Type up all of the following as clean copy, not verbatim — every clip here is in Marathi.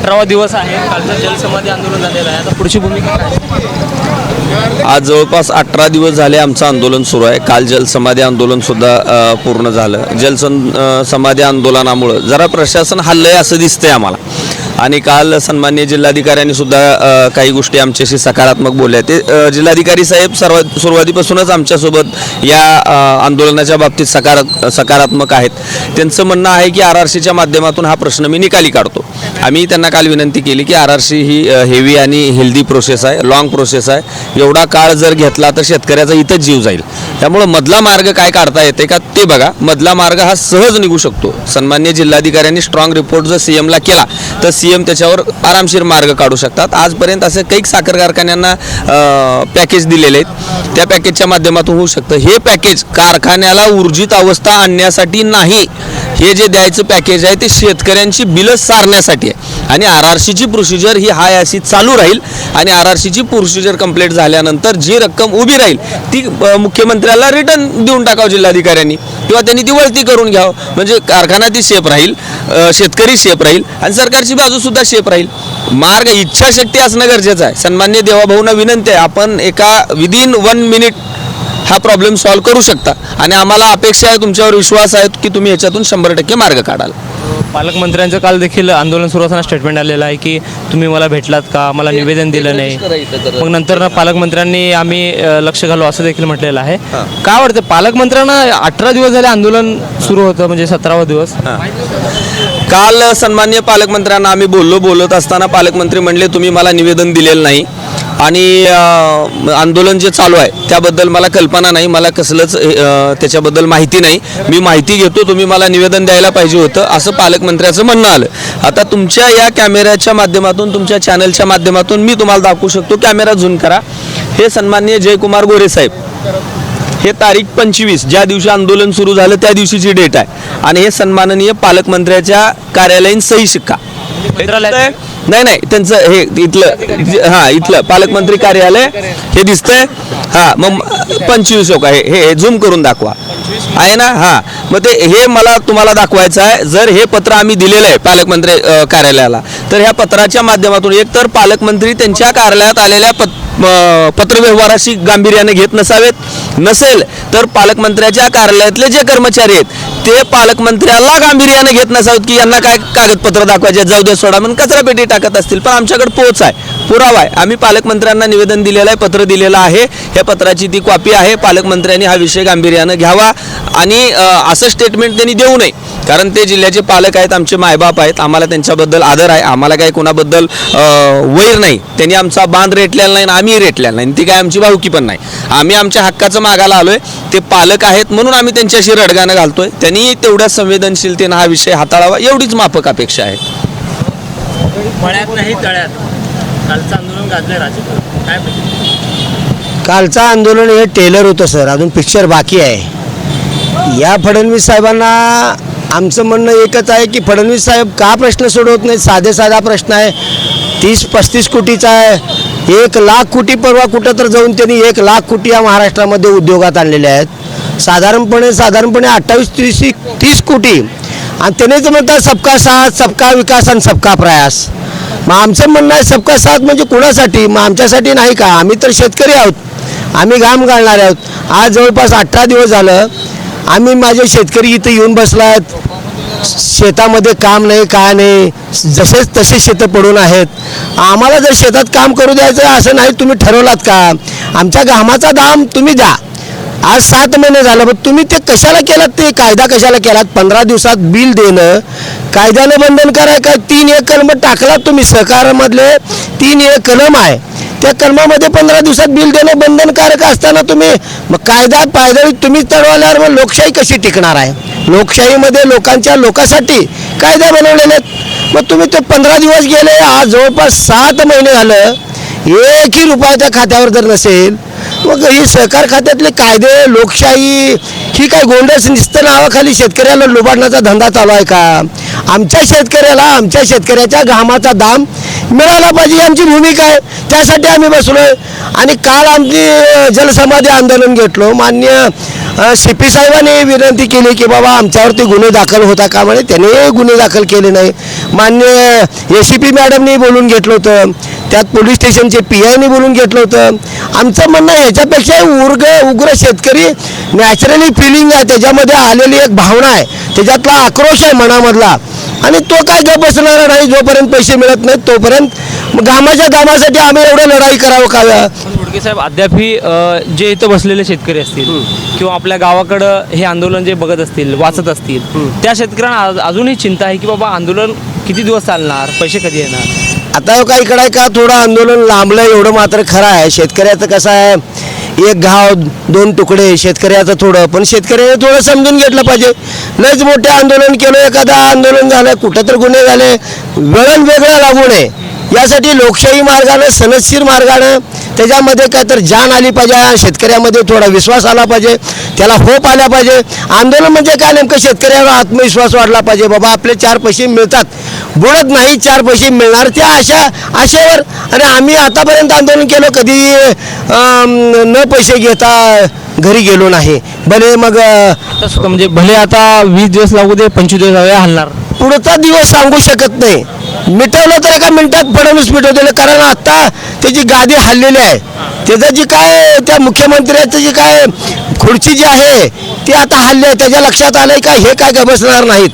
18वा दिवस आहे. कालचं जलसमाधी आंदोलन झालेलं आहे. आता पुढची भूमिका काय? आज जवळपास 18 दिवस झाले आमचं आंदोलन सुरू आहे. काल जलसमाधी आंदोलनसुद्धा पूर्ण झालं. समाधी आंदोलनामुळं जरा प्रशासन हल्लंय असं दिसतंय आम्हाला. आणि काल सन्माननीय जिल्हाधिकाऱ्यांनी सुद्धा काही गोष्टी आमच्याशी सकारात्मक बोलल्या. ते जिल्हाधिकारी साहेब सुरुवातीपासूनच आमच्यासोबत या आंदोलनाच्या बाबतीत सकारात्मक आहेत. त्यांचं म्हणणं आहे की RRCच्या माध्यमातून हा प्रश्न मी निकाली काढतो. आम्ही त्यांना काल विनंती केली की RRC ही हेवी आणि हेल्दी प्रोसेस आहे, लॉंग प्रोसेस आहे. एवढा काळ जर घेतला तर शेतकऱ्याचा इथंच जीव जाईल. त्यामुळं मधला मार्ग काय काढता येते का ते बघा. मधला मार्ग हा सहज निघू शकतो. सन्माननीय जिल्हाधिकाऱ्यांनी स्ट्रॉंग रिपोर्ट जर CMला केला तर CM त्याच्यावर आरामशीर मार्ग काढू शकतात. आजपर्यंत असे काही साखर कारखान्यांना पॅकेज दिलेले आहेत. त्या पॅकेजच्या माध्यमातून होऊ शकतं. हे पॅकेज कारखान्याला ऊर्जित अवस्था आणण्यासाठी नाही. हे जे द्यायचं पॅकेज आहे ते शेतकऱ्यांची बिलं सारण्यासाठी आहे. आणि RRCची प्रोसिजर ही हाय अशी चालू राहील. आणि RRCची प्रोसिजर कंप्लीट झाल्यानंतर जी रक्कम उभी राहील ती मुख्यमंत्र्याला रिटर्न देऊन टाकावं जिल्हाधिकाऱ्यांनी, किंवा त्यांनी ती वळती करून घ्यावं. म्हणजे कारखाना ती सेफ राहील, शेतकरी सेफ राहील आणि सरकारची बाजू सुद्धा सेफ राहील. मार्ग इच्छाशक्ती असणं गरजेचं आहे. सन्माननीय देवाभाऊंना विनंती आहे, आपण एका विदिन 1 मिनिट हा प्रॉब्लेम सॉल्व्ह करू शकता. आणि आम्हाला अपेक्षा आहे, तुमच्यावर विश्वास आहे की तुम्ही ह्याच्यातून 100% मार्ग काढाल. पालकमंत्र्यांचं काल देखील आंदोलन सुरू असताना स्टेटमेंट आलेलं आहे की तुम्ही मला भेटलात का, मला निवेदन दिलं नाही. मग नंतर पालकमंत्र्यांनी आम्ही लक्ष घालू असं देखील म्हटलेलं आहे. काय वाटतं पालकमंत्र्यांना 18 दिवस झाले आंदोलन सुरू होतं, म्हणजे 17वा दिवस. काल सन्माननीय पालकमंत्र्यांना आम्ही बोलत असताना पालकमंत्री म्हणले तुम्ही मला निवेदन दिलेलं नाही आणि आंदोलन जे चालू आहे त्याबद्दल मला कल्पना नाही, मला कसलंच त्याच्याबद्दल माहिती नाही. मी माहिती घेतो, तुम्ही मला निवेदन द्यायला पाहिजे होतं असं पालकमंत्र्याचं म्हणणं आलं. आता तुमच्या या कॅमेऱ्याच्या माध्यमातून, तुमच्या चॅनलच्या माध्यमातून मी तुम्हाला दाखवू शकतो. कॅमेरा झूम करा. हे सन्माननीय जयकुमार गोरे साहेब, हे तारीख 25 ज्या दिवशी आंदोलन सुरू झालं त्या दिवशीची डेट आहे. आणि हे सन्माननीय पालकमंत्र्याच्या कार्यालयीन सही शिक्का. नाही त्यांचं हे इथलं पालकमंत्री कार्यालय हे दिसतंय. मग 25 हो का, हे झूम करून दाखवा आहे ना. मग ते हे मला तुम्हाला दाखवायचं आहे. जर हे पत्र आम्ही दिलेलं आहे पालकमंत्री कार्यालयाला, तर ह्या पत्राच्या माध्यमातून एकतर पालकमंत्री त्यांच्या कार्यालयात आलेल्या पत्रव्यवहाराशी गांभीर्याने घेत नसेल तर पालकमंत्र्याच्या कार्यालयातले जे कर्मचारी आहेत ते पालकमंत्र्याला गांभीर्याने घेत नसावेत की यांना काय कागदपत्र दाखवायचे, जाऊ दे सोडा म्हणून कचरा पेटी टाकत असतील. पण आमच्याकडे पोच आहे, पुरावा आहे. आम्ही पालकमंत्र्यांना निवेदन दिलेलं आहे, पत्र दिलेलं आहे. ह्या पत्राची ती कॉपी आहे. पालकमंत्र्यांनी हा विषय गांभीर्यानं घ्यावा आणि असं स्टेटमेंट त्यांनी देऊ नये. कारण ते जिल्ह्याचे पालक आहेत, आमचे मायबाप आहेत. आम्हाला त्यांच्याबद्दल आदर आहे. आम्हाला काही कोणाबद्दल वैर नाही. त्यांनी आमचा बांध रेटलेला नाही, आम्ही रेटलेला नाही. ती काय आमची भाऊकी पण नाही. आम्ही आमच्या हक्काचं मागायला आलोय. ते पालक आहेत म्हणून आम्ही त्यांच्याशी रडगाणं घालतोय. त्यांनी तेवढ्या संवेदनशीलतेनं हा विषय हाताळावा एवढीच माफक अपेक्षा आहे. मळ्यात नाही तळ्यात कालचं आंदोलन गाजलंय राजकीय काय पाहिजे? कालचं आंदोलन हे टेलर होतं सर, अजून पिक्चर बाकी आहे. या फडणवीस साहेबांना आमचं म्हणणं एकच आहे की फडणवीस साहेब का प्रश्न सोडवत नाही. साधा प्रश्न आहे. 30-35 कोटीचा आहे. 1 लाख कोटी परवा कुठं तर जाऊन त्यांनी 1 लाख कोटी या महाराष्ट्रामध्ये उद्योगात आणलेले आहेत. साधारणपणे 28-30 कोटी. आणि त्यानेच म्हणतात सबका साथ, सबका विकास आणि सबका प्रयास. मग आमचं म्हणणं आहे सबका साथ म्हणजे कुणासाठी? मग आमच्यासाठी नाही का? आम्ही तर शेतकरी आहोत, आम्ही घाम घालणारे आहोत. आज जवळपास 18 दिवस झालं आम्ही माझे शेतकरी इथं येऊन बसला आहेत. शेतामध्ये काम नाही, काय नाही, जसेच तसे शेतं पडून आहेत. आम्हाला जर शेतात काम करू द्यायचं असं नाही, तुम्ही ठरवलात का? आमच्या घामाचा दाम तुम्ही द्या. आज 7 महिने झालं, मग तुम्ही ते कशाला केलात? ते कायदा कशाला केलात? 15 दिवसात बिल देणं कायद्यानं बंधन कराय का? 3A कलम टाकलात तुम्ही. सहकारामधले 3A कलम आहे, त्या कलमामध्ये 15 दिवसात बिल देणं बंधनकारक असताना तुम्ही मग कायदा पायदळी तुम्ही चढवल्यावर मग लोकशाही कशी टिकणार आहे? लोकशाहीमध्ये लोकांसाठी कायदा बनवलेले आहेत. मग तुम्ही ते 15 दिवस गेले, आज जवळपास 7 महिने झालं, एकही रुपया त्या खात्यावर जर नसेल, मग ही सहकार खात्यातले कायदे, लोकशाही ही काय गोंडस नुसतं नावाखाली शेतकऱ्याला लुबाडण्याचा धंदा चालू आहे का? आमच्या शेतकऱ्याला आमच्या शेतकऱ्याच्या घामाचा दाम मिळाला पाहिजे, आमची भूमिका आहे. त्यासाठी आम्ही बसलोय. आणि काल आमची जलसमाधी आंदोलन घेतलो. मान्य CP साहेबांनी विनंती केली की बाबा आमच्यावरती गुन्हे दाखल होता का म्हणे, त्याने गुन्हे दाखल केले नाही. मान्य ACP मॅडमनी बोलून घेतलं होतं, त्यात पोलीस स्टेशनचे PIनी बोलून घेतलं होतं. आमचं म्हणणं ह्याच्यापेक्षा उग्र शेतकरी नॅचरली फिलिंग आहे, त्याच्यामध्ये आलेली एक भावना आहे, त्याच्यातला आक्रोश आहे मनामधला, आणि तो काय गप बसणारा नाही. जोपर्यंत पैसे मिळत नाहीत तोपर्यंत घामाच्या दामासाठी आम्ही एवढं लढाई करावं का? मुडके साहेब, अद्यापही जे इथं बसलेले शेतकरी असतील किंवा आपल्या गावाकडं हे आंदोलन जे बघत असतील, वाचत असतील, त्या शेतकऱ्यांना अजूनही चिंता आहे की बाबा आंदोलन किती दिवस चालणार, पैसे कधी येणार. आता काही इकडे का थोडं आंदोलन लांबलं एवढं मात्र खरं आहे. शेतकऱ्याचं कसं आहे, एक घाव दोन तुकडे शेतकऱ्याचं थोडं, पण शेतकऱ्याने थोडं समजून घेतलं पाहिजे. लयच मोठे आंदोलन केलं, एखादा आंदोलन झालं, कुठं तर गुन्हे झाले, वळण वेगळं लागू नये यासाठी लोकशाही मार्गानं, सनदशीर मार्गानं त्याच्यामध्ये काय तर जान आली पाहिजे, शेतकऱ्यामध्ये थोडा विश्वास आला पाहिजे, त्याला होप आला पाहिजे. आंदोलन म्हणजे काय, नेमकं शेतकऱ्यावर आत्मविश्वास वाढला पाहिजे. बाबा आपले 4 पैसे मिळतात, बुडत नाही, 4 पैसे मिळणार, त्या आशेवर. आणि आम्ही आतापर्यंत आंदोलन केलं, कधी न पैसे घेता घरी गेलो नाही. भले मग म्हणजे भले आता 20 दिवस लागू दे, 25 दिवस हलणार, पुढचा दिवस सांगू शकत नाही. मिटवलं तर एका मिनिटात फडणवीस मिटवलेलं, कारण आता त्याची गादी हल्लेली आहे. त्याचं जी काय त्या मुख्यमंत्र्याचं जी काय खुर्ची जी आहे ती आता हल्ली आहे. त्याच्या लक्षात आलंय का हे काय बसणार नाहीत,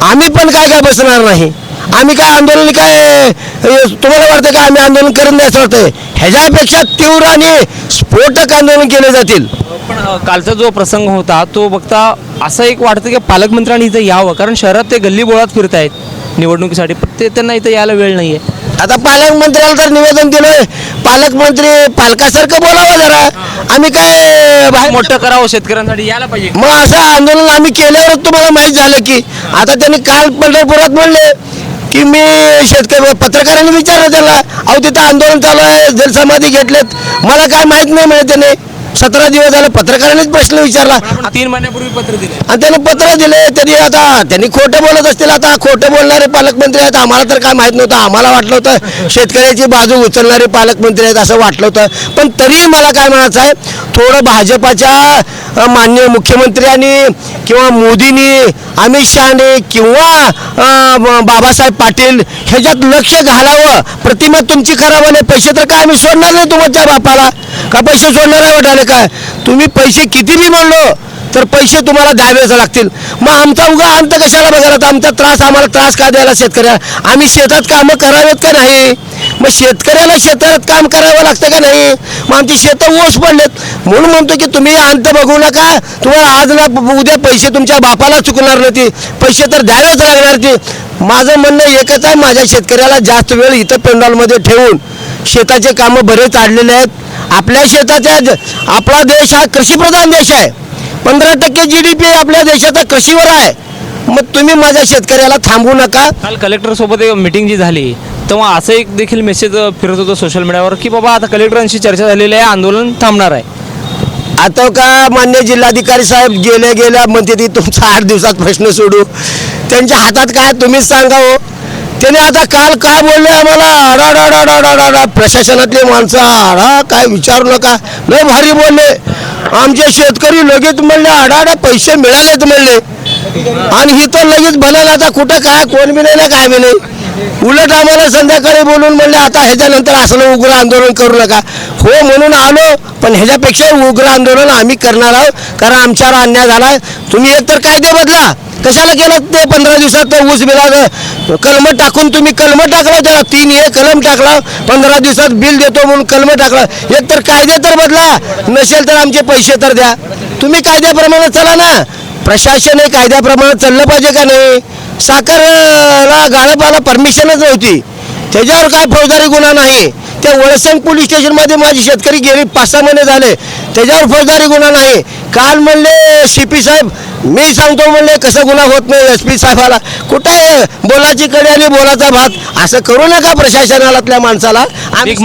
आम्ही पण काय बसणार नाही. आम्ही काय आंदोलन काय तुम्हाला वाटतं का आम्ही आंदोलन करत नाही असं वाटतंय? ह्याच्यापेक्षा तीव्र आणि स्फोटक आंदोलन केले जातील. पण कालचा जो प्रसंग होता तो बघता असं एक वाटतं की पालकमंत्र्यांनी इथं यावं, कारण शहरात ते गल्ली बोळात फिरत आहेत निवडणुकीसाठी, पण ते त्यांना इथं यायला वेळ नाही आहे. आता पालकमंत्र्याला तर निवेदन दिलंय, पालकमंत्री पालकासारखं बोलावं जरा. आम्ही काय बाहेर मोठं करावं, शेतकऱ्यांसाठी यायला पाहिजे. मग असं आंदोलन आम्ही केल्यावर तुम्हाला माहीत झालं की आता त्यांनी काल पंढरपुरात म्हणले की मी शेतकरी, पत्रकारांनी विचारलं त्याला, अहो तिथं आंदोलन चालू आहे, जलसमाधी घेतलेत, मला काय माहीत नाही म्हणे. त्याने 17 दिवस झाले पत्रकारांनीच प्रश्न विचारला, 3 महिन्यापूर्वी पत्र दिले आणि त्याने पत्र दिले. त्यांनी खोटं बोलत असतील, आता खोटं बोलणारे पालकमंत्री आहेत. आम्हाला तर काय माहीत नव्हतं, आम्हाला वाटलं होतं शेतकऱ्याची बाजू उचलणारे पालकमंत्री आहेत असं वाटलं होतं. पण तरी मला काय म्हणायचं आहे, थोडं भाजपाच्या माननीय मुख्यमंत्र्यांनी किंवा मोदींनी, अमित शहाने किंवा बाबासाहेब पाटील ह्याच्यात लक्ष घालावं. प्रतिमा तुमची खराब नाही, पैसे तर काय आम्ही सोडणार नाही तुमच्या बापाला, का पैसे सोडणार आहे वाटाले काय? तुम्ही पैसे किती बी म्हणलो तर पैसे तुम्हाला द्यावेच लागतील. मग आमचा उगा अंत कशाला बघायला, आमचा त्रास, आम्हाला त्रास का द्यायला शेतकऱ्याला? आम्ही शेतात कामं करावेत का नाही? मग शेतकऱ्याला शेतात काम करावं लागतं का नाही? मग आमची शेतं ओस पडलेत. म्हणून म्हणतो की तुम्ही अंत बघू नका, तुम्हाला आज ना उद्या पैसे तुमच्या बापाला चुकणार नाही, पैसे तर द्यावेच लागणार ती. माझं म्हणणं एकच आहे, माझ्या शेतकऱ्याला जास्त वेळ इथं पेंडॉलमध्ये ठेवून शेताचे कामं बरेच आडलेले आहेत. आपल्या शेताच्या, आपला देश हा कृषीप्रधान देश आहे, 15% GDP आपल्या देशाचा कृषीवर आहे. मग तुम्ही माझ्या शेतकऱ्याला थांबवू नका. काल कलेक्टर सोबत एक मीटिंग जी झाली तेव्हा असं एक देखील मेसेज फिरत होतं सोशल मीडियावर की बाबा आता कलेक्टरांशी चर्चा झालेली आहे, आंदोलन थांबणार आहे. आता का मान्य जिल्हाधिकारी साहेब गेल्या म्हणते ती तुमचा 8 दिवसात प्रश्न सोडू, त्यांच्या हातात काय तुम्हीच सांगा हो. त्याने आता काल काय बोलले आम्हाला, आडाडाडाडाडाडा प्रशासनातले माणसं आडा काय विचारू नका, लय भारी बोलले. आमचे शेतकरी लगेच म्हणले आडाडा पैसे मिळालेत म्हणले, आणि ही तर लगेच बनायला आता कुठं काय कोण बी नाही ना काय बी नाही. उलट आम्हाला संध्याकाळी बोलून म्हणले आता ह्याच्यानंतर असलं उग्र आंदोलन करू नका. हो म्हणून आलो, पण ह्याच्यापेक्षा उग्र आंदोलन आम्ही करणार आहोत, कारण आमच्यावर अन्याय झाला. तुम्ही एकतर कायदे बदला, कशाला केलं ते 15 दिवसात ऊस बिलाचं कलम टाकून, तुम्ही कलम टाकला त्याला 3A कलम टाकला, 15 दिवसात बिल देतो म्हणून कलम टाकला. एकतर कायदे तर बदला, नसेल तर आमचे पैसे तर द्या. तुम्ही कायद्याप्रमाणे चला ना, प्रशासन हे कायद्याप्रमाणे चाललं पाहिजे का नाही? साखरला गाळपाला परमिशनच नव्हती, त्याच्यावर काय फौजदारी गुन्हा नाही. त्या वळसंग पोलीस स्टेशनमध्ये माझे शेतकरी गेली 5-6 महिने झाले, त्याच्यावर फौजदारी गुन्हा नाही. काल म्हणले CP साहेब, मी सांगतो म्हणले कसं गुन्हा होत नाही. SP साहेबाला कुठं आहे बोलाची कडी आणि बोलाचा भात, असं करू नका प्रशासनातल्या माणसाला. आम्ही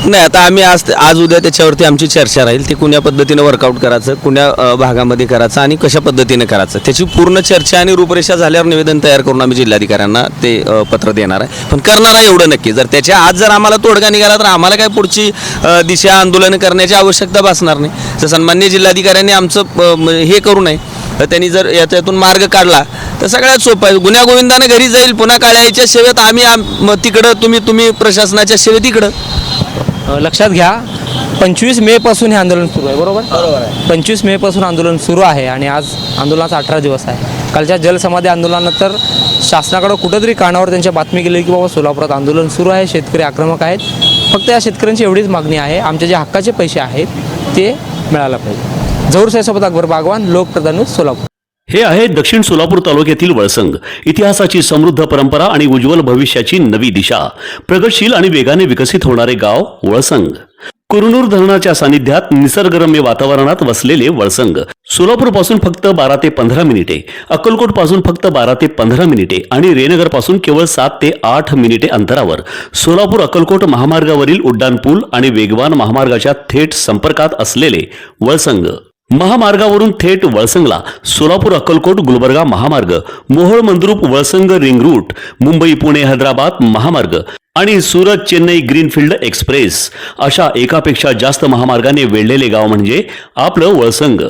नाही, आता आम्ही आज उद्या त्याच्यावरती आमची चर्चा राहील. ते कुण्या पद्धतीनं वर्कआउट करायचं, कुण्या भागामध्ये करायचं आणि कशा पद्धतीने करायचं, त्याची पूर्ण चर्चा आणि रूपरेषा झाल्यावर निवेदन तयार करून आम्ही जिल्हाधिकाऱ्यांना ते पत्र देणार आहे. पण करणार आहे एवढं नक्की. जर त्याच्या आज जर आम्हाला तोडगा निघाला तर आम्हाला काय पुढची दिशा आंदोलन करण्याची आवश्यकता भासणार नाही. तर सन्माननीय जिल्हाधिकाऱ्यांनी आमचं हे करू नये. तर त्यांनी जर याच्यातून मार्ग काढला तर सगळ्यात सोपं आहे. गुन्ह्यागोविंदानं घरी जाईल, पुन्हा काळ्याच्या सेवेत आम्ही तिकडं, तुम्ही प्रशासनाच्या सेवेत इकडं. लक्षात घ्या, 25 मे पासून हे आंदोलन सुरू आहे, बरोबर? 25 मे पासून आंदोलन सुरू आहे आणि आज आंदोलनाचा 18 दिवस आहे. कालच्या जलसमाधी आंदोलनानंतर शासनाकडं कुठंतरी कानावर त्यांच्या बातमी गेली की बाबा सोलापुरात आंदोलन सुरू आहे, शेतकरी आक्रमक आहेत. फक्त या शेतकऱ्यांची एवढीच मागणी आहे, आमचे जे हक्काचे पैसे आहेत ते मिळायला पाहिजे. जहूर साहेबसोबत अकबर बागवान, लोकप्रधान न्यूज, सोलापूर. हे आहे दक्षिण सोलापूर तालुक्यातील वळसंग. इतिहासाची समृद्ध परंपरा आणि उज्ज्वल भविष्याची नवी दिशा. प्रगतशील आणि वेगाने विकसित होणारे गाव वळसंग. कुरनूर धरणाच्या सानिध्यात निसर्गरम्य वातावरणात वसलेले वळसंग. सोलापूर पासून फक्त 12 ते 15 मिनिटे, अक्कलकोट पासून फक्त 12 ते 15 मिनिटे आणि रेनगर पासून केवळ 7 ते 8 मिनिटे अंतरावर सोलापूर अक्कलकोट महामार्गावरील उड्डाणपूल आणि वेगवान महामार्गाच्या थेट संपर्कात असलेले वळसंग. महामार्गावरून थेट वळसंगला सोलापूर अक्कलकोट गुलबर्गा महामार्ग, मोहोळ मंद्रुप वळसंग रिंग रूट, मुंबई पुणे हैदराबाद महामार्ग आणि सुरत चेन्नई ग्रीनफील्ड एक्सप्रेस अशा एकापेक्षा जास्त महामार्गाने वेढलेले गाव म्हणजे आपलं वळसंग.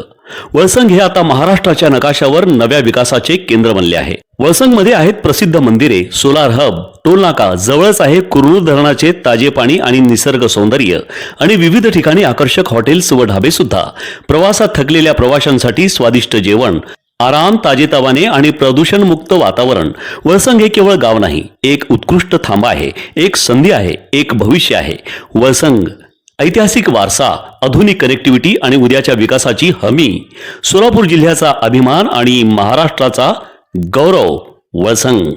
वळसंग हे आता महाराष्ट्राच्या नकाशावर नव्या विकासाचे केंद्र बनले आहे. वळसंगमध्ये आहेत प्रसिद्ध मंदिरे, सोलार हब, टोलनाका, जवळच आहे कुरनूर धरणाचे ताजे पाणी आणि निसर्ग सौंदर्य आणि विविध ठिकाणी आकर्षक हॉटेल्स व ढाबे सुद्धा. प्रवासात थकलेल्या प्रवाशांसाठी स्वादिष्ट जेवण, आराम, ताजेतवाने आणि प्रदूषणमुक्त वातावरण. वळसंग हे केवळ गाव नाही, एक उत्कृष्ट थांबा आहे, एक संधी आहे, एक भविष्य आहे. वळसंग ऐतिहासिक वारसा, आधुनिक कनेक्टिव्हिटी आणि उद्याच्या विकासाची हमी. सोलापूर जिल्ह्याचा अभिमान आणि महाराष्ट्राचा गौरव. वळसंग.